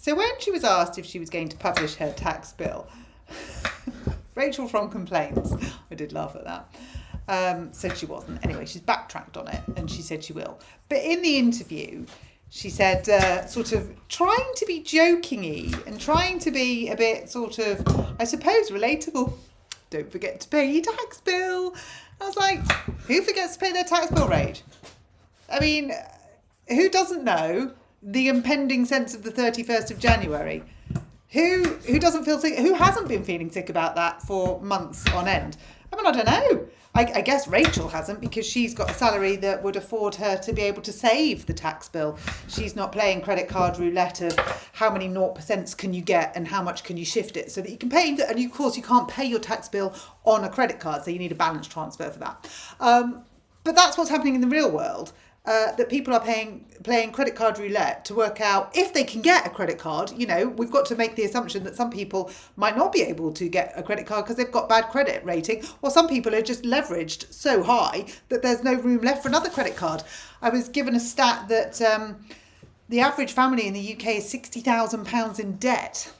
So when she was asked if she was going to publish her tax bill, Rachel from Complaints, I did laugh at that, said she wasn't. Anyway, she's backtracked on it and she said she will. But in the interview, she said, sort of trying to be joking-y and trying to be a bit sort of, I suppose, relatable. Don't forget to pay your tax bill. I was like, who forgets to pay their tax bill, Rach? I mean, who doesn't know the impending sense of the 31st of January? Who doesn't feel sick? Who hasn't been feeling sick about that for months on end? I mean, I don't know. I guess Rachel hasn't, because she's got a salary that would afford her to be able to save the tax bill. She's not playing credit card roulette of how many 0% can you get and how much can you shift it so that you can pay. And of course, you can't pay your tax bill on a credit card, so you need a balance transfer for that. But that's what's happening in the real world. That people are playing credit card roulette to work out if they can get a credit card. You know, we've got to make the assumption that some people might not be able to get a credit card because they've got bad credit rating, or some people are just leveraged so high that there's no room left for another credit card. I was given a stat that the average family in the UK is £60,000 in debt.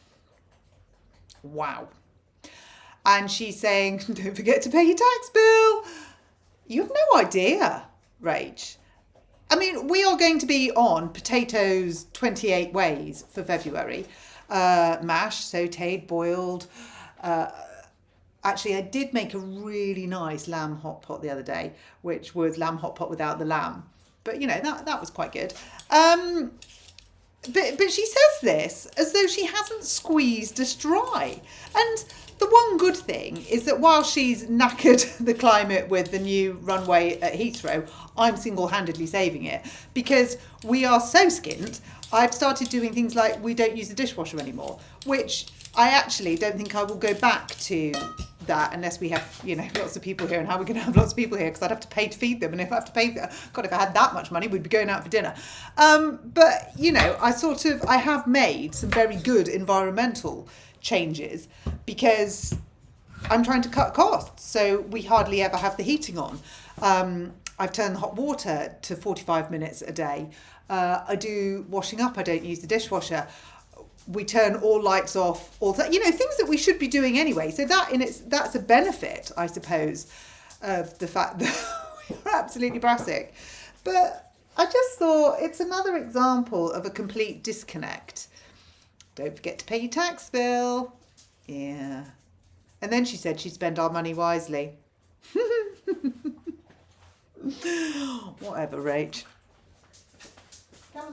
Wow. And she's saying, don't forget to pay your tax bill. You have no idea, Rach. I mean, we are going to be on potatoes 28 ways for February. Mashed, sautéed, boiled. Actually, I did make a really nice lamb hot pot the other day, which was lamb hot pot without the lamb. But, you know, that was quite good. But she says this as though she hasn't squeezed us dry. And the one good thing is that while she's knackered the climate with the new runway at Heathrow, I'm single-handedly saving it, because we are so skint. I've started doing things like we don't use the dishwasher anymore, which I actually don't think I will go back to that unless we have, you know, lots of people here. And how are we going to have lots of people here? Because I'd have to pay to feed them. And if I have to pay, God, if I had that much money, we'd be going out for dinner. But, you know, I have made some very good environmental changes because I'm trying to cut costs. So we hardly ever have the heating on. I've turned the hot water to 45 minutes a day. I do washing up. I don't use the dishwasher. We turn all lights off, all that, you know, things that we should be doing anyway. So that's a benefit, I suppose, of the fact that we're absolutely brassic. But I just thought it's another example of a complete disconnect. Don't forget to pay your tax bill. Yeah. And then she said she'd spend our money wisely. Whatever, Rach.